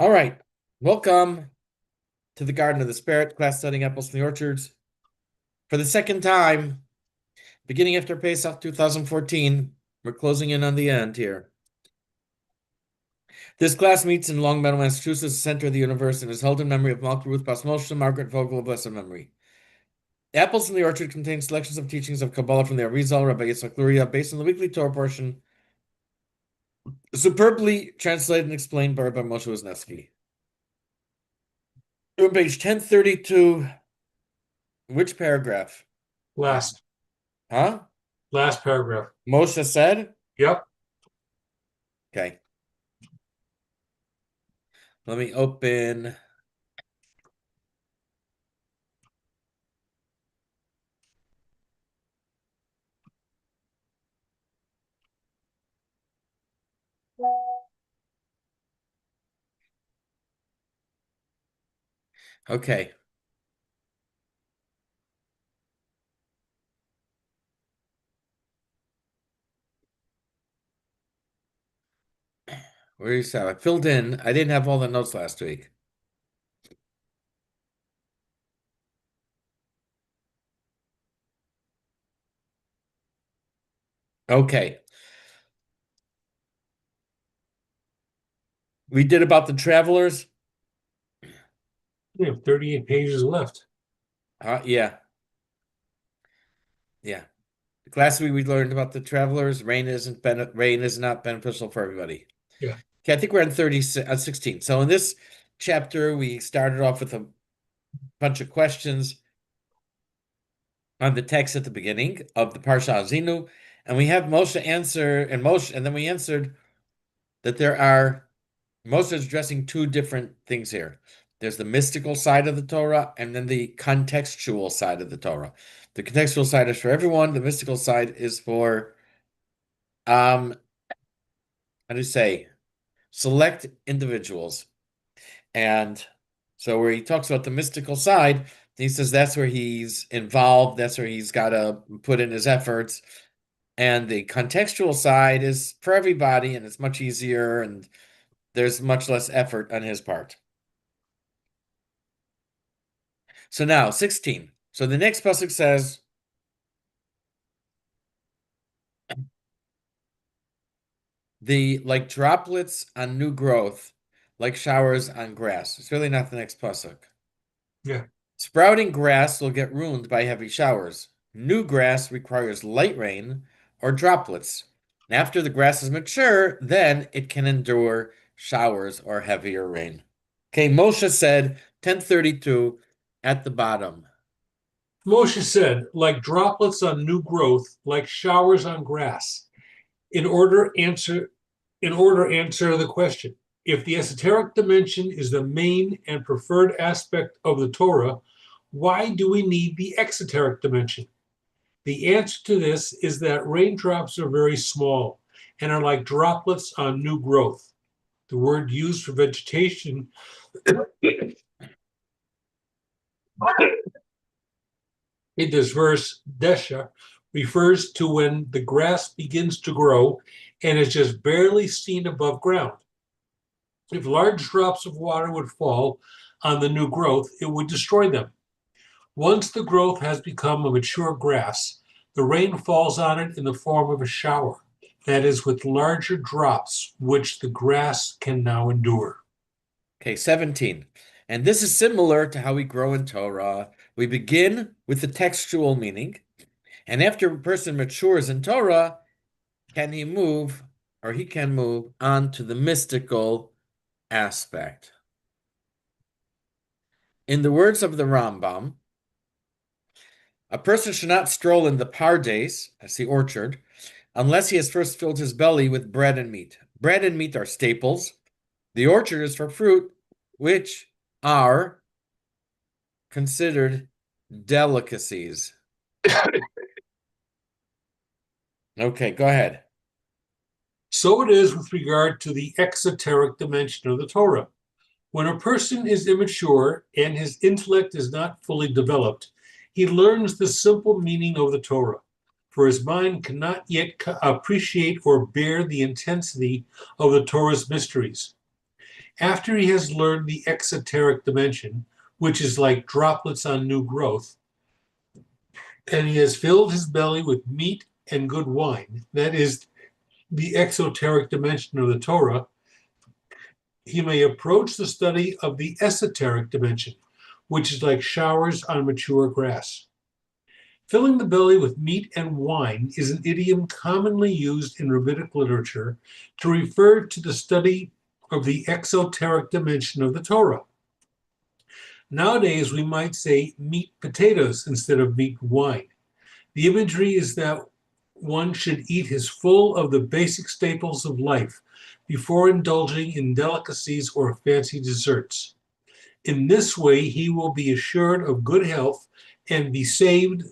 All right. Welcome to the Garden of the Spirit, class studying apples in the orchards. For the second time, beginning after Pesach 2014, we're closing in on the end here. This class meets in Long Meadow, Massachusetts, the center of the universe, and is held in memory of Malka Ruth Bas Moshe, Margaret Vogel, of blessed memory. Apples in the Orchard contains selections of teachings of Kabbalah from the Arizal, Rabbi Yitzhak Luria, based on the weekly Torah portion, superbly translated and explained by Rabbi Moshe Wisniewski. On page 1032, which paragraph? Last Huh? paragraph. Moshe said? Yep. Okay. Let me open. Okay. Where is that? I filled in. I didn't have all the notes last week. Okay. We did about the travelers. We have 38 pages left. Yeah. Yeah. Last week we learned about the travelers. Rain is not beneficial for everybody. Yeah. Okay, I think we're on 16. So in this chapter, we started off with a bunch of questions on the text at the beginning of the Parsha Haazinu, and we have Moshe answer, and then we answered that Moshe is addressing two different things here. There's the mystical side of the Torah, and then the contextual side of the Torah. The contextual side is for everyone. The mystical side is for, how do you say, select individuals. And so where he talks about the mystical side, he says that's where he's involved. That's where he's got to put in his efforts. And the contextual side is for everybody, and it's much easier, and there's much less effort on his part. So now 16. So the next pasuk says, like droplets on new growth, like showers on grass. It's really not the next pasuk. Yeah. Sprouting grass will get ruined by heavy showers. New grass requires light rain or droplets. And after the grass is mature, then it can endure showers or heavier rain. Okay, Moshe said 1032 at the bottom. Moshe said, like droplets on new growth, like showers on grass. In order answer the question. If the esoteric dimension is the main and preferred aspect of the Torah, why do we need the exoteric dimension? The answer to this is that raindrops are very small and are like droplets on new growth. The word used for vegetation in this verse, desha, refers to when the grass begins to grow and is just barely seen above ground. If large drops of water would fall on the new growth, it would destroy them. Once the growth has become a mature grass, the rain falls on it in the form of a shower, that is, with larger drops, which the grass can now endure. Okay, 17. And this is similar to how we grow in Torah. We begin with the textual meaning, and after a person matures in Torah, he can move on to the mystical aspect. In the words of the Rambam, a person should not stroll in the pardes, that's the orchard, unless he has first filled his belly with bread and meat. Bread and meat are staples. The orchard is for fruit, which are considered delicacies. Okay, go ahead. So it is with regard to the exoteric dimension of the Torah. When a person is immature and his intellect is not fully developed, he learns the simple meaning of the Torah, for his mind cannot yet appreciate or bear the intensity of the Torah's mysteries. After he has learned the exoteric dimension, which is like droplets on new growth, and he has filled his belly with meat and good wine, that is the exoteric dimension of the Torah, he may approach the study of the esoteric dimension, which is like showers on mature grass. Filling the belly with meat and wine is an idiom commonly used in rabbinic literature to refer to the study of the exoteric dimension of the Torah. Nowadays, we might say meat potatoes instead of meat wine. The imagery is that one should eat his full of the basic staples of life before indulging in delicacies or fancy desserts. In this way, he will be assured of good health and be saved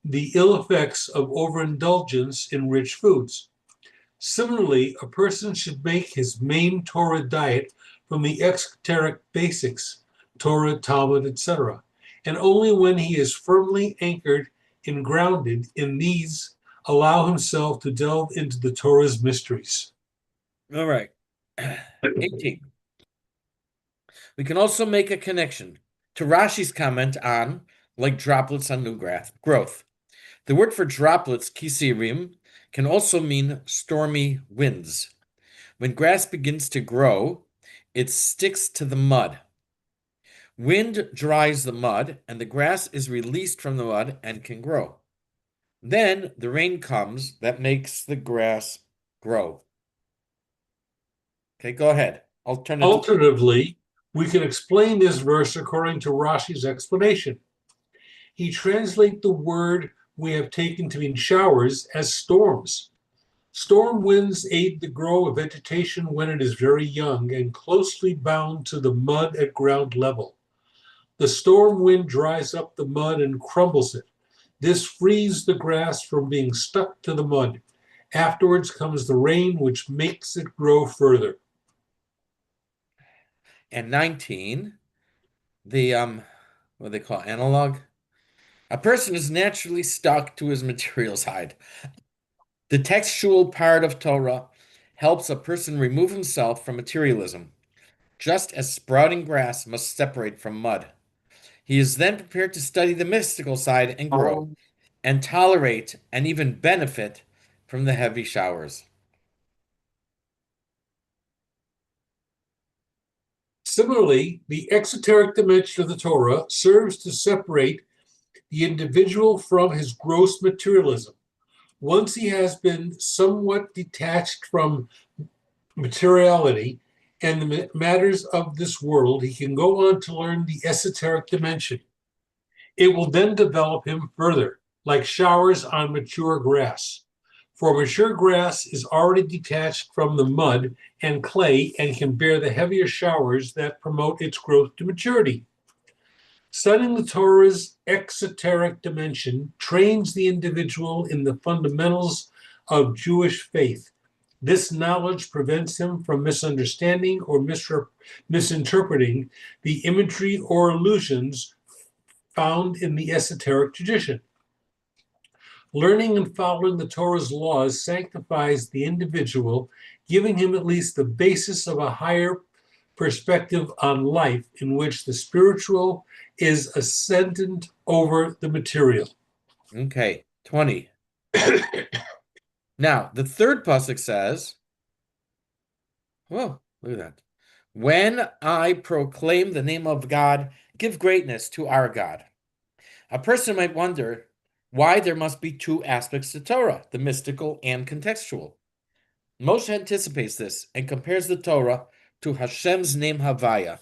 the ill effects of overindulgence in rich foods. Similarly, a person should make his main Torah diet from the exoteric basics, Torah, Talmud, etc., and only when he is firmly anchored and grounded in these allow himself to delve into the Torah's mysteries. All right. 18. We can also make a connection to Rashi's comment on like droplets on new growth. The word for droplets, kisirim, can also mean stormy winds. When grass begins to grow, it sticks to the mud. Wind dries the mud, and the grass is released from the mud and can grow. Then the rain comes that makes the grass grow. Okay, go ahead. Alternative. Alternatively, we can explain this verse according to Rashi's explanation. He translates the word we have taken to mean showers as storms. Storm winds aid the growth of vegetation when it is very young and closely bound to the mud at ground level. The storm wind dries up the mud and crumbles it. This frees the grass from being stuck to the mud. Afterwards comes the rain, which makes it grow further. And 19, the what do they call analog? A person is naturally stuck to his material side. The textual part of Torah helps a person remove himself from materialism, just as sprouting grass must separate from mud. He is then prepared to study the mystical side and grow, and tolerate and even benefit from the heavy showers. Similarly, the exoteric dimension of the Torah serves to separate the individual from his gross materialism. Once he has been somewhat detached from materiality and the matters of this world, he can go on to learn the esoteric dimension. It will then develop him further, like showers on mature grass. For mature grass is already detached from the mud and clay and can bear the heavier showers that promote its growth to maturity. Studying the Torah's exoteric dimension trains the individual in the fundamentals of Jewish faith. This knowledge prevents him from misunderstanding or misinterpreting the imagery or allusions found in the esoteric tradition. Learning and following the Torah's laws sanctifies the individual, giving him at least the basis of a higher perspective on life in which the spiritual is ascendant over the material. Okay, 20. Now, the third pasuk says, whoa, look at that. When I proclaim the name of God, give greatness to our God. A person might wonder why there must be two aspects to Torah, the mystical and contextual. Moshe anticipates this and compares the Torah to Hashem's name Havaya,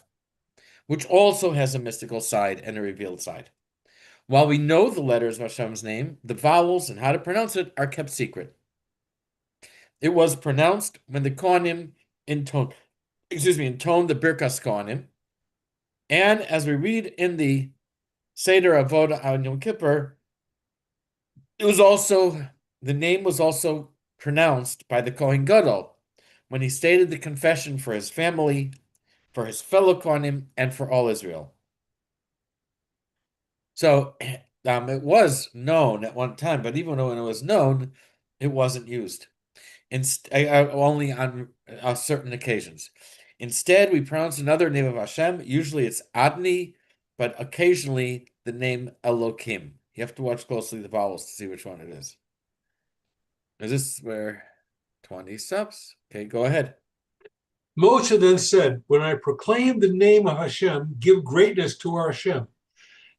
which also has a mystical side and a revealed side. While we know the letters of Hashem's name, the vowels and how to pronounce it are kept secret. It was pronounced when the Kohanim intoned the Birkas Kohanim, and as we read in the Seder Avodah on Yom Kippur, the name was also pronounced by the Kohen Gadol when he stated the confession for his family, for his fellow Kohanim, and for all Israel. So it was known at one time, but even when it was known, it wasn't used. Only on certain occasions. Instead, we pronounce another name of Hashem. Usually it's Adni, but occasionally the name Elohim. You have to watch closely the vowels to see which one it is. Is this where 20 subs? Okay, go ahead. Moshe then said, when I proclaim the name of Hashem, give greatness to our Hashem.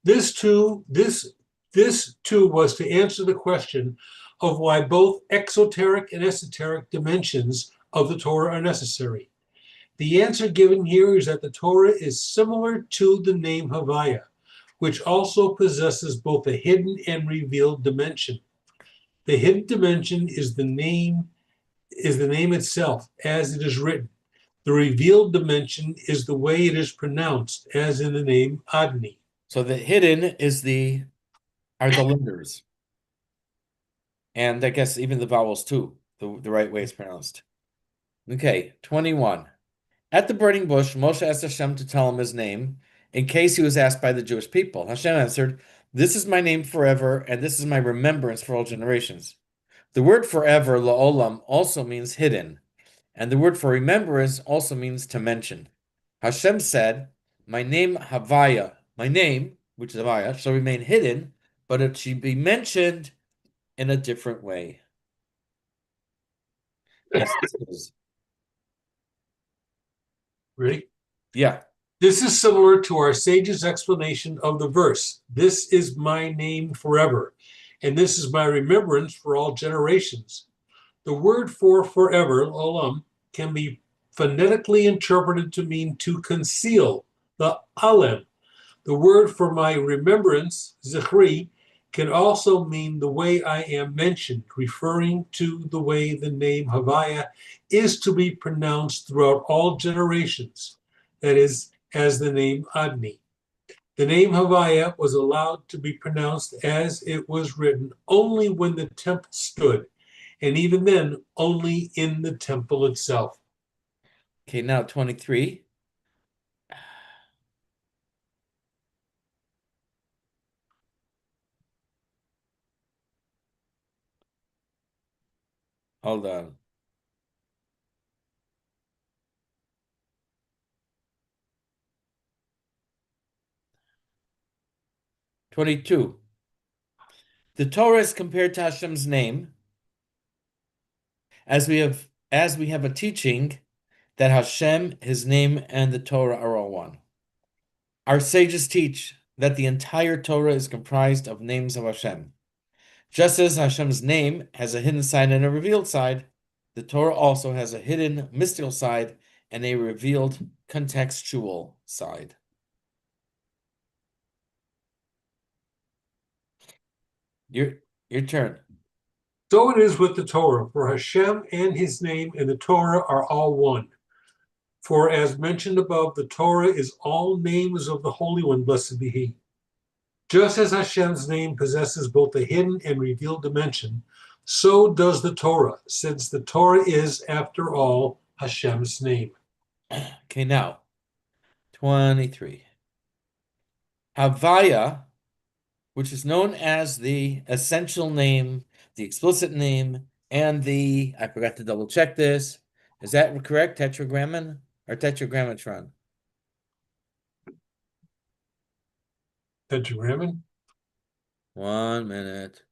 This too was to answer the question of why both exoteric and esoteric dimensions of the Torah are necessary. The answer given here is that the Torah is similar to the name Havaya, which also possesses both a hidden and revealed dimension. The hidden dimension is the name itself, as it is written. The revealed dimension is the way it is pronounced, as in the name Adni. So the hidden are the letters. And I guess even the vowels too, the right way it's pronounced. Okay, 21. At the burning bush, Moshe asked Hashem to tell him his name in case he was asked by the Jewish people. Hashem answered, "This is my name forever, and this is my remembrance for all generations." The word forever, la'olam, also means hidden, and the word for remembrance also means to mention. Hashem said, my name Havaya, my name, which is Havaya, shall remain hidden, but it should be mentioned in a different way. Yes, this is. Ready? Yeah. This is similar to our sage's explanation of the verse. This is my name forever, and this is my remembrance for all generations. The word for forever, olam, can be phonetically interpreted to mean to conceal, the alem. The word for my remembrance, zichri, can also mean the way I am mentioned, referring to the way the name Havaya is to be pronounced throughout all generations, that is, as the name Adni. The name Havaya was allowed to be pronounced as it was written only when the temple stood, and even then, only in the temple itself. Okay, now 23. Hold on. "22. The Torah is compared to Hashem's name, as we have a teaching that Hashem, his name, and the Torah are all one. Our sages teach that the entire Torah is comprised of names of Hashem. Just as Hashem's name has a hidden side and a revealed side, the Torah also has a hidden mystical side and a revealed contextual side." Your turn. So it is with the Torah, for Hashem and his name and the Torah are all one. For as mentioned above, the Torah is all names of the Holy One, blessed be he. Just as Hashem's name possesses both a hidden and revealed dimension, so does the Torah, since the Torah is, after all, Hashem's name. Okay, now 23. Havaya, which is known as the essential name, the explicit name, and I forgot to double check this. Is that correct? Tetragrammaton or tetragrammatron? Tetragrammaton? 1 minute.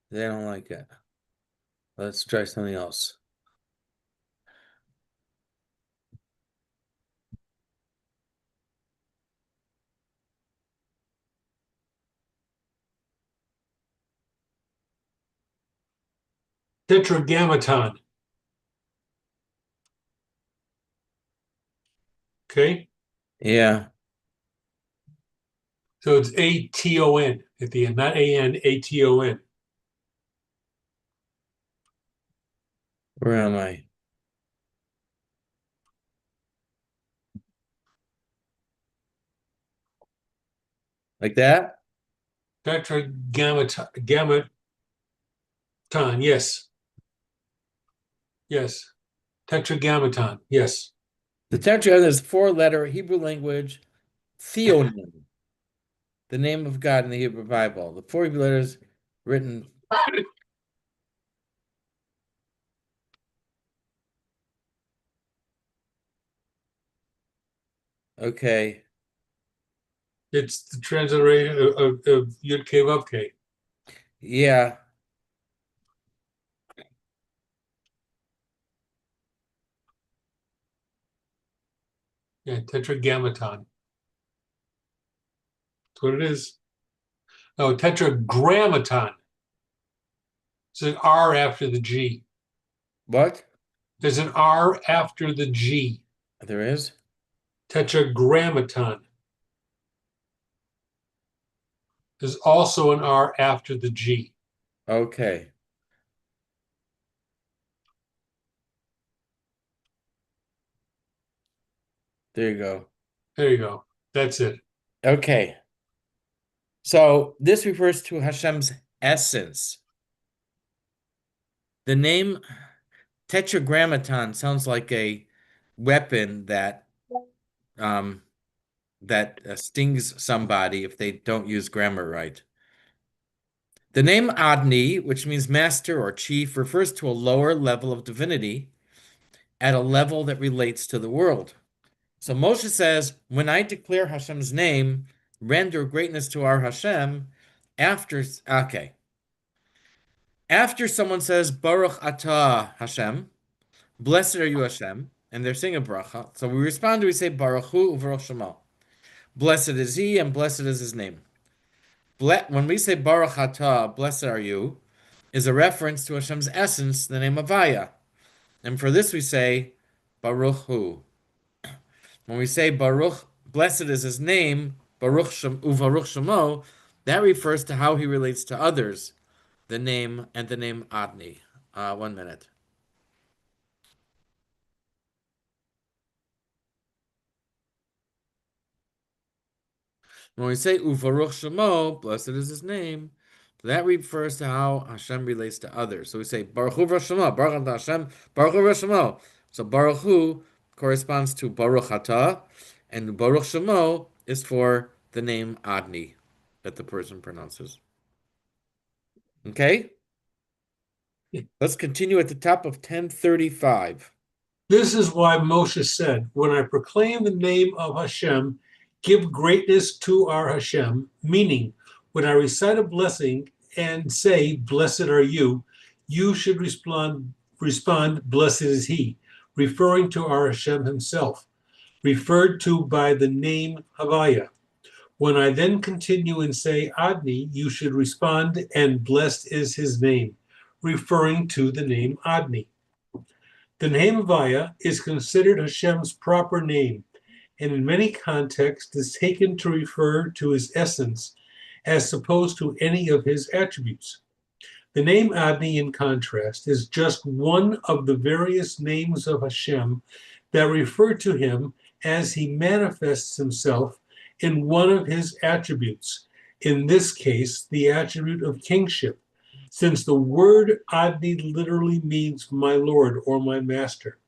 They don't like it. Let's try something else. Tetragrammaton. Okay? Yeah. So it's A-T-O-N at the end, not A-N, A-T-O-N. Where am I? Like that? Tetragrammaton, yes. Yes. Tetragrammaton, yes. The Tetragrammaton is four-letter Hebrew language theonym, the name of God in the Hebrew Bible. The four Hebrew letters written. Okay. It's the transliteration of Yud K Vav K. Yeah. Yeah, Tetragrammaton. That's what it is. No, Tetragrammaton. It's an R after the G. What? There's an R after the G. There is? Tetragrammaton. There's also an R after the G. Okay. There you go. There you go. That's it. Okay. So this refers to Hashem's essence. The name Tetragrammaton sounds like a weapon um that stings somebody if they don't use grammar right. The name Adni, which means master or chief, refers to a lower level of divinity at a level that relates to the world. So Moshe says, when I declare Hashem's name, render greatness to our Hashem, okay. After someone says, Baruch atah Hashem, blessed are you Hashem, and they're saying a bracha, so we respond, we say, Baruch hu u'baruch shemo. Blessed is he, and blessed is his name. When we say Baruch atah, blessed are you, is a reference to Hashem's essence, the name Avaya. And for this we say, Baruch hu. When we say Baruch, blessed is his name, Baruch Uvaruch Shemo, that refers to how he relates to others, the name and the name Adni. 1 minute. When we say Uvaruch Shemo, blessed is his name, that refers to how Hashem relates to others. So we say Baruch Hu Shemo, Baruch Hu Hashem, Baruch Hu Shemo. So Baruch Hu corresponds to Baruch Atah, and Baruch Shemo is for the name Adni that the person pronounces. Okay? Let's continue at the top of 1035. This is why Moshe said, when I proclaim the name of Hashem, give greatness to our Hashem, meaning when I recite a blessing and say, blessed are you, you should respond, blessed is he, referring to our Hashem himself, referred to by the name Havaya. When I then continue and say Adni, you should respond, and blessed is his name, referring to the name Adni. The name Havaya is considered Hashem's proper name, and in many contexts is taken to refer to his essence, as opposed to any of his attributes. The name Adni, in contrast, is just one of the various names of Hashem that refer to him as he manifests himself in one of his attributes, in this case, the attribute of kingship, since the word Adni literally means my Lord or my master.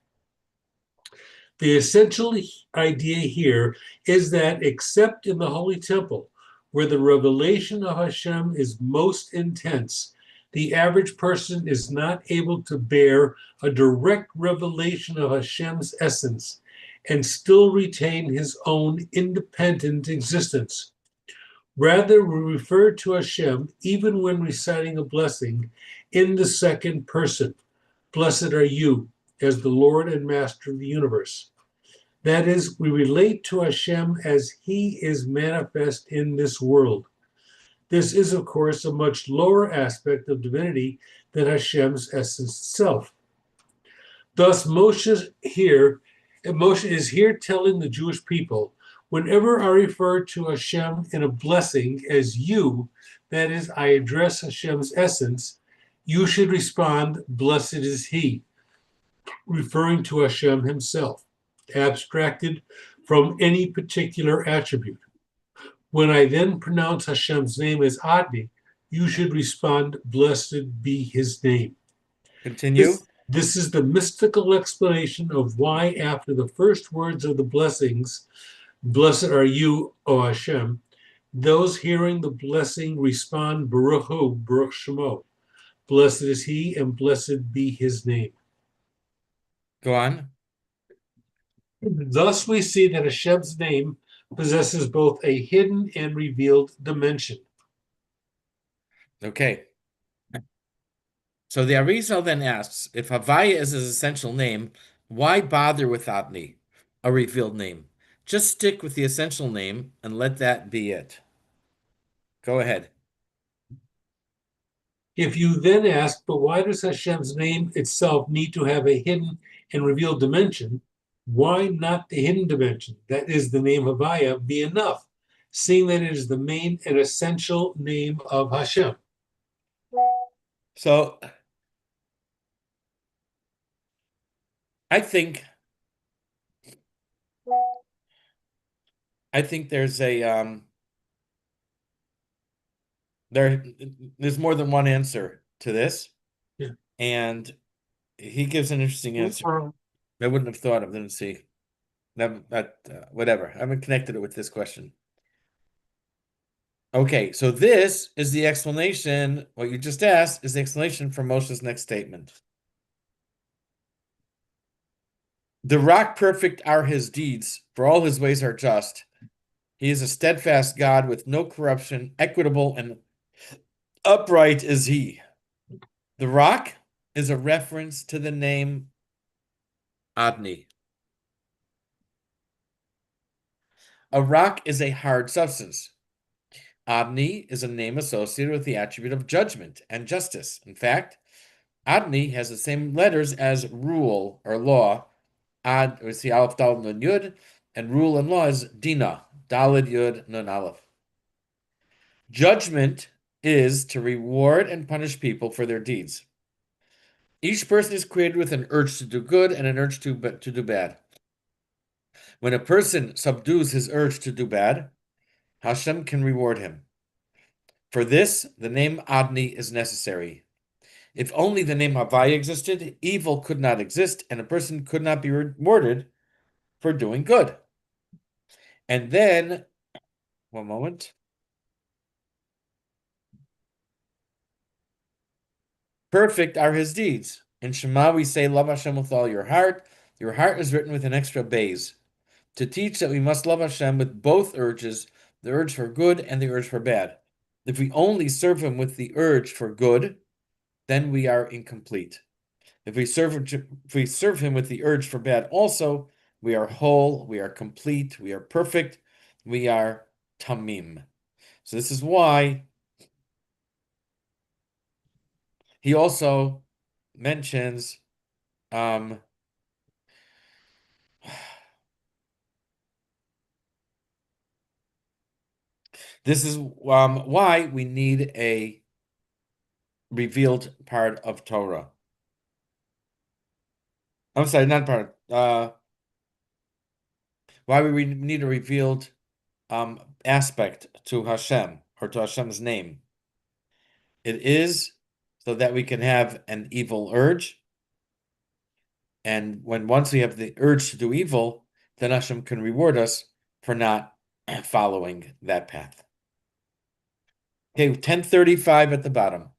The essential idea here is that except in the Holy Temple, where the revelation of Hashem is most intense, the average person is not able to bear a direct revelation of Hashem's essence and still retain his own independent existence. Rather, we refer to Hashem, even when reciting a blessing, in the second person. Blessed are you, as the Lord and Master of the universe. That is, we relate to Hashem as he is manifest in this world. This is, of course, a much lower aspect of divinity than Hashem's essence itself. Thus, Moshe is here telling the Jewish people, whenever I refer to Hashem in a blessing as you, that is, I address Hashem's essence, you should respond, blessed is he, referring to Hashem himself, abstracted from any particular attribute. When I then pronounce Hashem's name as Adni, you should respond, blessed be his name. Continue. This is the mystical explanation of why, after the first words of the blessings, blessed are you, O Hashem, those hearing the blessing respond, Baruch Hu, Baruch Shemo. Blessed is he, and blessed be his name. Go on. Thus, we see that Hashem's name possesses both a hidden and revealed dimension. Okay. So the Arizal then asks, if Havaya is his essential name, why bother with Adni, a revealed name? Just stick with the essential name and let that be it. Go ahead. If you then ask, but why does Hashem's name itself need to have a hidden and revealed dimension? Why not the hidden dimension, that is the name Havaya, be enough, seeing that it is the main and essential name of Hashem? So I think there's there's more than one answer to this, Yeah. and he gives an interesting answer. I wouldn't have thought of. Didn't see that. Whatever. I haven't connected it with this question. Okay, so this is the explanation. What you just asked is the explanation for Moshe's next statement. The rock perfect are his deeds, for all his ways are just. He is a steadfast God with no corruption, equitable and upright is he. The rock is a reference to the name Adni. A rock is a hard substance. Adni is a name associated with the attribute of judgment and justice. In fact, Adni has the same letters as rule or law. Ad, we see Aleph, Daled, Nun, Yud, and rule and law is Dina, Daled, Yud, Nun, Aleph. Judgment is to reward and punish people for their deeds. Each person is created with an urge to do good and an urge to do bad. When a person subdues his urge to do bad, Hashem can reward him. For this, the name Adni is necessary. If only the name Havaya existed, evil could not exist, and a person could not be rewarded for doing good. And then, one moment. Perfect are his deeds. In Shema, we say, love Hashem with all your heart. Your heart is written with an extra bays, to teach that we must love Hashem with both urges, the urge for good and the urge for bad. If we only serve him with the urge for good, then we are incomplete. If we serve him with the urge for bad also, we are whole, we are complete, we are perfect, we are tamim. So this is why he also mentions this is why we need a revealed part of Torah. I'm sorry, not part. Why we need a revealed aspect to Hashem or to Hashem's name. It is so that we can have an evil urge. And once we have the urge to do evil, then Hashem can reward us for not following that path. Okay, 1035 at the bottom.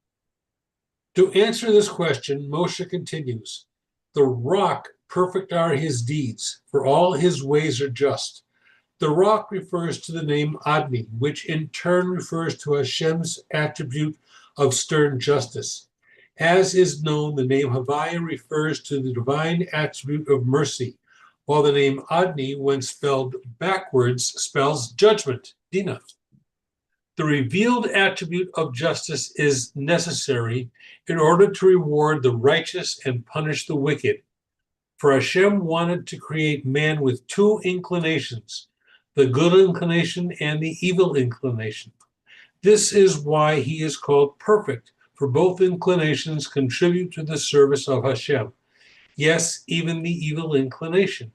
To answer this question, Moshe continues, the rock perfect are his deeds, for all his ways are just. The rock refers to the name Adni, which in turn refers to Hashem's attribute of stern justice. As is known, the name Havaya refers to the divine attribute of mercy, while the name Adni, when spelled backwards, spells judgment, Dina. The revealed attribute of justice is necessary in order to reward the righteous and punish the wicked. For Hashem wanted to create man with two inclinations, the good inclination and the evil inclination. This is why he is called perfect, for both inclinations contribute to the service of Hashem. Yes, even the evil inclination.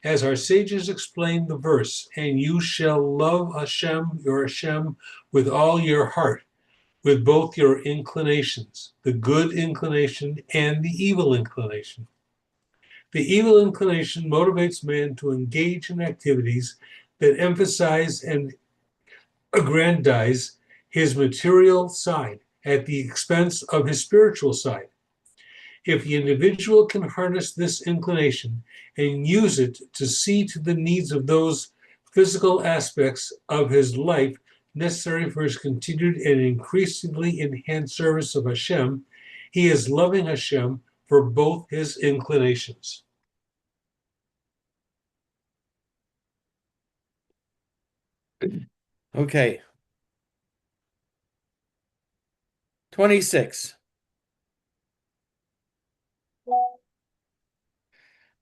As our sages explain the verse, and you shall love Hashem, your Hashem, with all your heart, with both your inclinations, the good inclination and the evil inclination. The evil inclination motivates man to engage in activities that emphasize and aggrandize his material side at the expense of his spiritual side. If the individual can harness this inclination and use it to see to the needs of those physical aspects of his life necessary for his continued and increasingly enhanced service of Hashem, he is loving Hashem for both his inclinations. Okay. 26.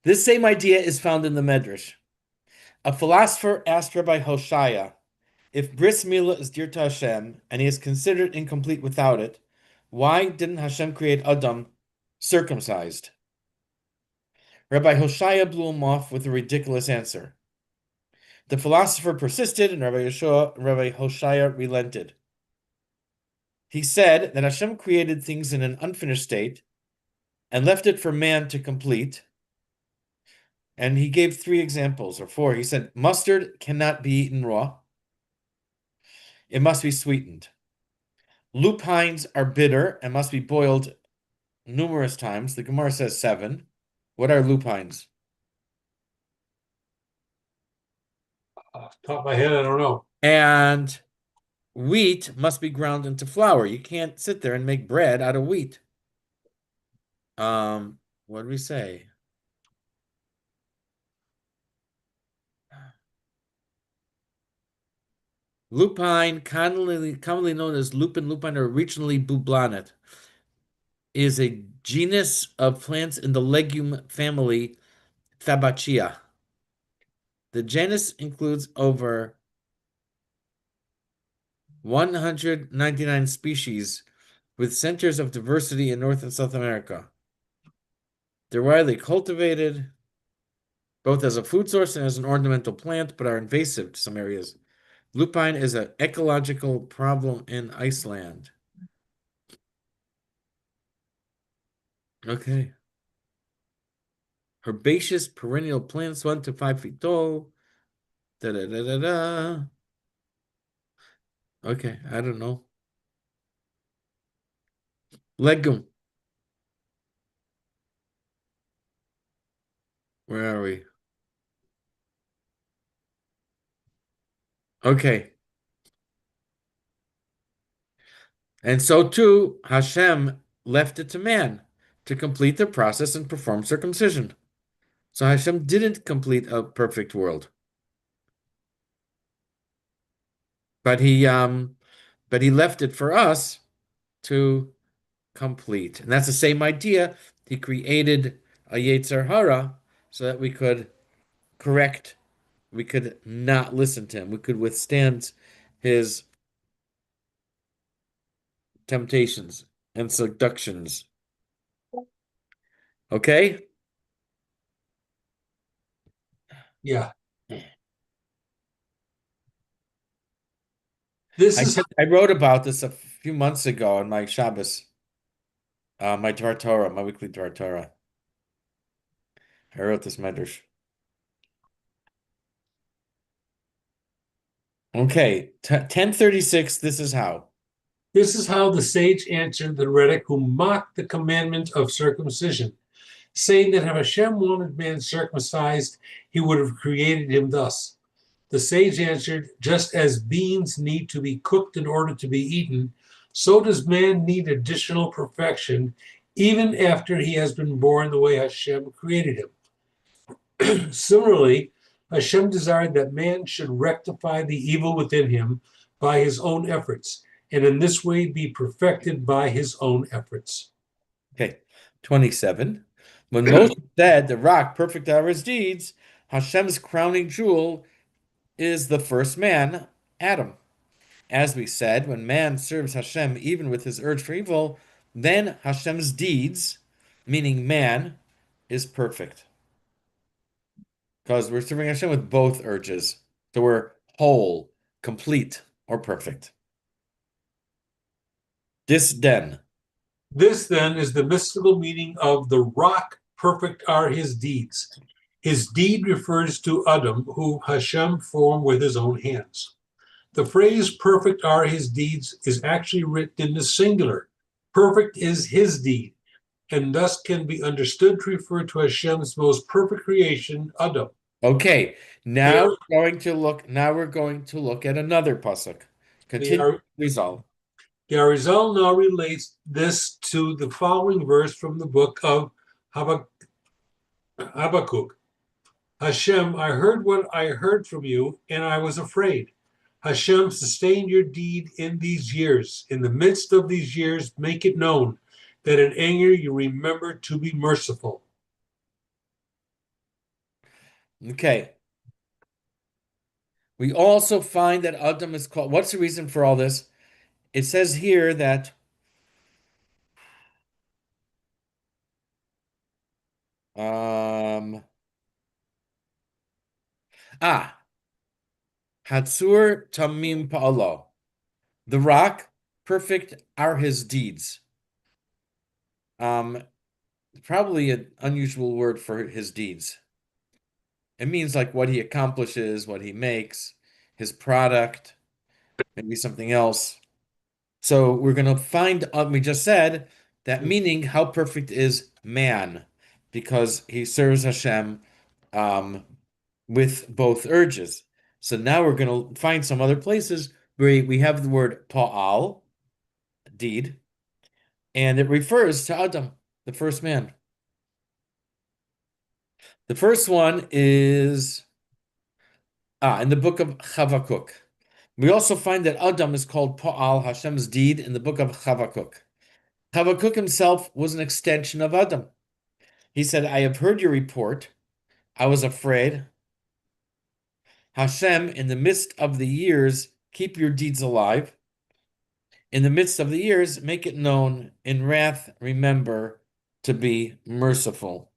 This same idea is found in the Medrash. A philosopher asked Rabbi Hoshaya, if bris milah is dear to Hashem and he is considered incomplete without it, why didn't Hashem create Adam circumcised? Rabbi Hoshaya blew him off with a ridiculous answer. The philosopher persisted, and Rabbi Hoshaya relented. He said that Hashem created things in an unfinished state and left it for man to complete. And he gave 3 examples, or 4. He said, mustard cannot be eaten raw. It must be sweetened. Lupines are bitter and must be boiled numerous times. The Gemara says 7. What are lupines? Off the top of my head, I don't know. And wheat must be ground into flour. You can't sit there and make bread out of wheat. What did we say? Lupine, commonly known as lupin or regionally bublanet, is a genus of plants in the legume family Fabaceae. The genus includes over 199 species with centers of diversity in North and South America. They're widely cultivated both as a food source and as an ornamental plant, but are invasive to some areas. Lupine is an ecological problem in Iceland. Okay. Herbaceous perennial plants 1 to 5 feet tall. Da da da da da. Okay, I don't know. Legume. Where are we? Okay. And so too, Hashem left it to man to complete the process and perform circumcision. So Hashem didn't complete a perfect world. But he left it for us to complete. And that's the same idea. He created a Yetzer Hara so that we could correct, we could not listen to him, we could withstand his temptations and seductions. Okay? Yeah. This is I wrote about this a few months ago on my Shabbos, my Dvar Torah, my weekly Dvar Torah. I wrote this medrash. Okay, 1036, this is how. This is how the sage answered the Riddick who mocked the commandment of circumcision, saying that if Hashem wanted man circumcised, he would have created him thus. The sage answered, just as beans need to be cooked in order to be eaten, so does man need additional perfection, even after he has been born the way Hashem created him. Similarly, Hashem desired that man should rectify the evil within him by his own efforts, and in this way be perfected by his own efforts. Okay, 27. When Moses said the rock perfect are his deeds, Hashem's crowning jewel is the first man, Adam. As we said, when man serves Hashem even with his urge for evil, then Hashem's deeds, meaning man, is perfect. Because we're serving Hashem with both urges. So we're whole, complete, or perfect. This then. This then is the mystical meaning of the rock, perfect are his deeds. His deed refers to Adam, who Hashem formed with his own hands. The phrase perfect are his deeds is actually written in the singular. Perfect is his deed, and thus can be understood to refer to Hashem's most perfect creation, Adam. Okay, now There, we're going to look at another pasuk. the, Continue resolve. the Arizal now relates this to the following verse from the book of Habakkuk. Hashem, I heard what I heard from you, and I was afraid. Hashem, sustain your deed in these years. In the midst of these years, make it known that in anger you remember to be merciful. Okay. We also find that Adam is called. What's the reason for all this? It says here that um ah Hatzur Tamim Pa'alo. The rock, perfect are his deeds. Um, Probably an unusual word for his deeds. It means like what he accomplishes, what he makes, his product, maybe something else. So we're going to find, we just said that meaning how perfect is man because he serves Hashem um, with both urges. So now we're going to find some other places where we have the word pa'al, deed, and it refers to Adam, the first man. The first one is in the book of Chavakuk. We also find that Adam is called Pa'al, Hashem's deed, in the book of Chavakuk. Chavakuk himself was an extension of Adam. He said, I have heard your report. I was afraid. Hashem, in the midst of the years, keep your deeds alive. In the midst of the years, make it known. In wrath, remember to be merciful.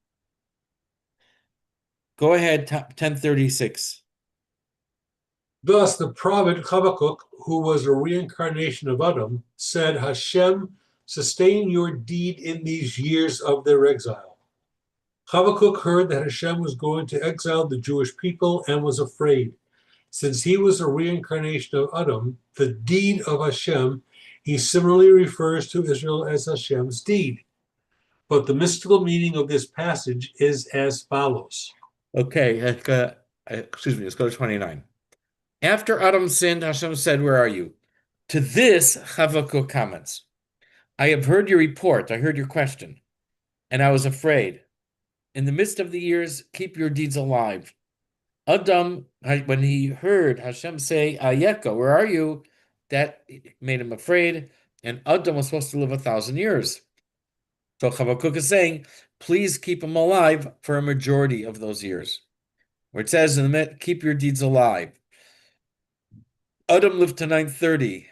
Go ahead, 1036. Thus, the prophet Habakkuk, who was a reincarnation of Adam, said, Hashem, sustain your deed in these years of their exile. Habakkuk heard that Hashem was going to exile the Jewish people and was afraid. Since he was a reincarnation of Adam, the deed of Hashem, he similarly refers to Israel as Hashem's deed. But the mystical meaning of this passage is as follows. Okay, excuse me, let's go to 29. After Adam sinned, Hashem said, where are you? To this, Habakkuk comments, I have heard your report, I heard your question, and I was afraid. In the midst of the years, keep your deeds alive. Adam, when he heard Hashem say, Ayeka, where are you? That made him afraid, and Adam was supposed to live 1,000 years. So Habakkuk is saying, please keep him alive for a majority of those years. Where it says, in the keep your deeds alive. Adam lived to 930.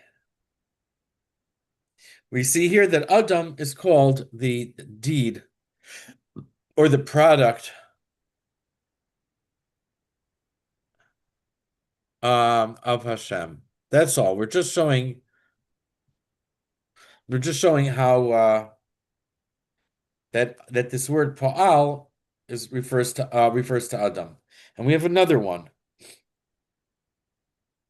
We see here that Adam is called the deed or the product of Hashem. That's all. We're just showing how that this word Pa'al refers to Adam. And we have another one.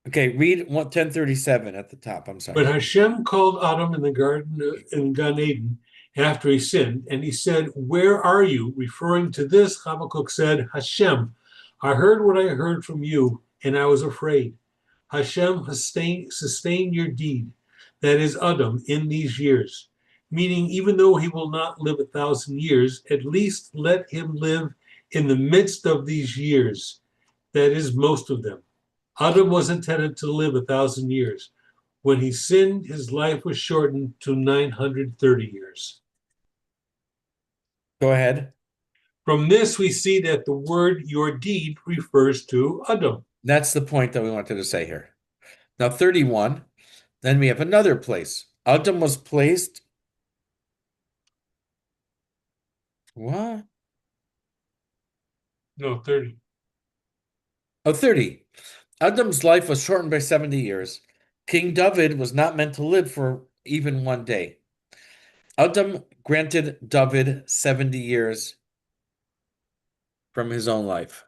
Okay, read 1037 at the top. I'm sorry. But Hashem called Adam in the garden in Gan Eden after he sinned, and he said, Where are you? Referring to this, Habakkuk said, Hashem, I heard what I heard from you, and I was afraid. Hashem, sustain your deed, that is Adam, in these years. Meaning, even though he will not live 1,000 years, at least let him live in the midst of these years, that is, most of them. Adam was intended to live 1,000 years. When he sinned, his life was shortened to 930 years. Go ahead. From this, we see that the word your deed refers to Adam. That's the point that we wanted to say here. Now, 31, then we have another place. Adam was placed. What? No, 30. Oh, 30. Adam's life was shortened by 70 years. King David was not meant to live for even one day. Adam granted David 70 years from his own life.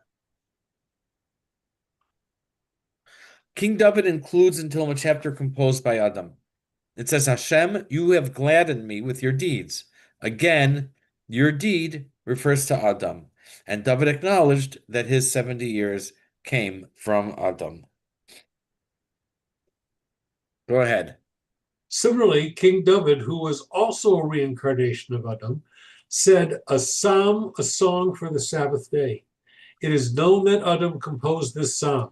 King David includes until him a chapter composed by Adam. It says, Hashem, you have gladdened me with your deeds. Again, your deed refers to Adam. And David acknowledged that his 70 years came from Adam. Go ahead. Similarly, King David, who was also a reincarnation of Adam, said a psalm, a song for the Sabbath day. It is known that Adam composed this psalm.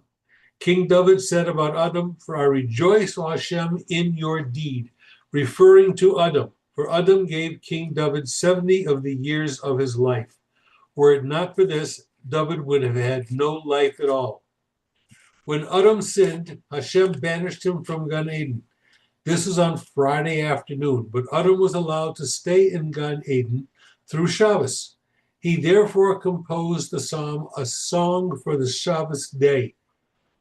King David said about Adam, "For I rejoice, O Hashem, in your deed," referring to Adam. For Adam gave King David 70 of the years of his life. Were it not for this, David would have had no life at all. When Adam sinned, Hashem banished him from Gan Eden. This was on Friday afternoon, but Adam was allowed to stay in Gan Eden through Shabbos. He therefore composed the psalm, a song for the Shabbos day.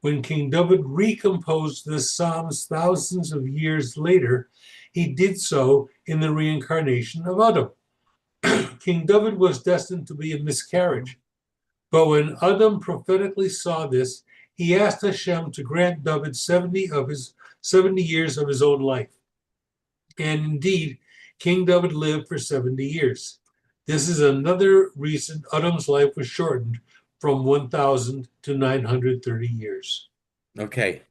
When King David recomposed this psalms thousands of years later, he did so in the reincarnation of Adam. King David was destined to be a miscarriage. But when Adam prophetically saw this, he asked Hashem to grant David 70 years of his own life. And indeed, King David lived for 70 years. This is another reason Adam's life was shortened from 1,000 to 930 years. Okay.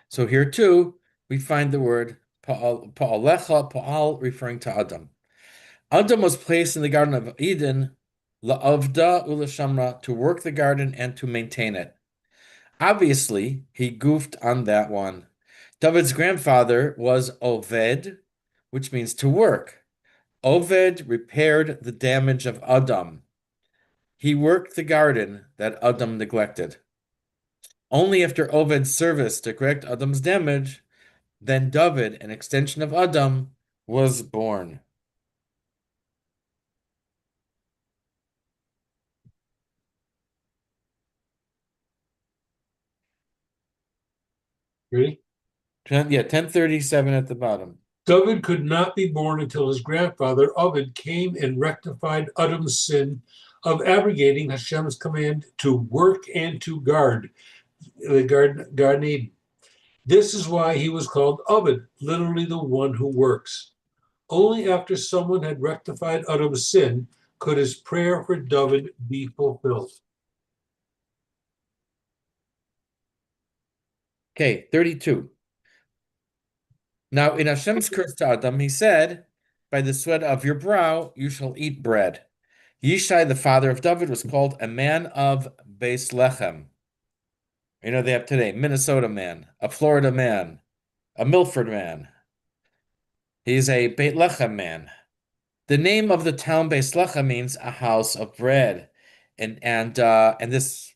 So here too, we find the word pa'alecha, pa'al, referring to Adam. Adam was placed in the Garden of Eden, la'avda u'lashamra, to work the garden and to maintain it. Obviously, he goofed on that one. David's grandfather was Oved, which means to work. Oved repaired the damage of Adam. He worked the garden that Adam neglected. Only after Oved's service to correct Adam's damage, then David, an extension of Adam, was born. Ready? Yeah, 1037 at the bottom. David could not be born until his grandfather Ovid came and rectified Adam's sin of abrogating Hashem's command to work and to guard the Garden Eden. This is why he was called Ovid, literally the one who works. Only after someone had rectified Adam's sin could his prayer for David be fulfilled. Okay, 32. Now, in Hashem's curse to Adam, he said, by the sweat of your brow you shall eat bread. Yishai, the father of David, was called a man of Beis Lechem. You know, they have today Minnesota man, a Florida man, a Milford man. He's a Beit Lechem man. The name of the town Beis Lechem means a house of bread. And this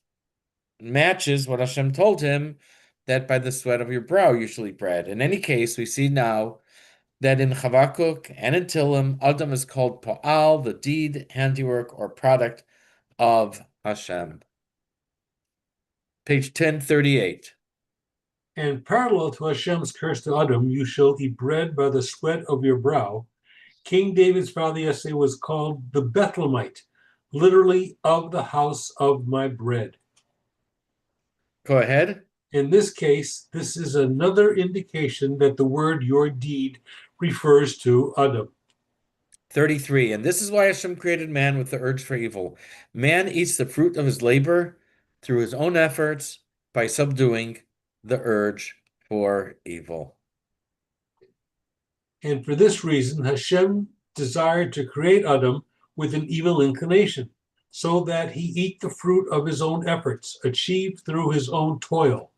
matches what Hashem told him, that by the sweat of your brow you shall eat bread. In any case, we see now that in Habakkuk and in Tillim, Adam is called Pa'al, the deed, handiwork, or product of Hashem. Page 1038. And parallel to Hashem's curse to Adam, you shall eat bread by the sweat of your brow. King David's father Yesse was called the Bethlehemite, literally of the house of my bread. Go ahead. In this case, this is another indication that the word your deed refers to Adam. 33. And this is why Hashem created man with the urge for evil. Man eats the fruit of his labor through his own efforts by subduing the urge for evil. And for this reason, Hashem desired to create Adam with an evil inclination, so that he eat the fruit of his own efforts, achieved through his own toil.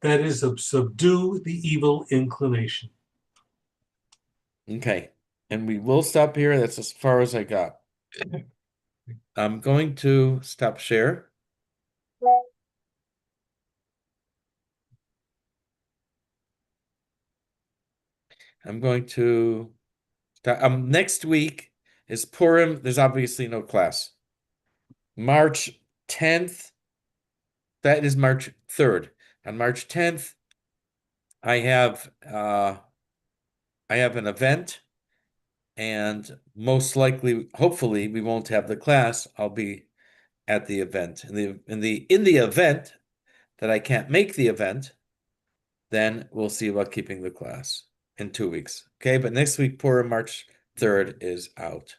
That is, subdue the evil inclination. Okay. And we will stop here. That's as far as I got. I'm going to stop share. I'm going to stop. Next week is Purim. There's obviously no class. March 10th, that is March 3rd. On March 10th, I have I have an event, and most likely, hopefully, we won't have the class. I'll be at the event. In the event that I can't make the event, then we'll see about keeping the class in 2 weeks. Okay, but next week, Purim, March 3rd is out.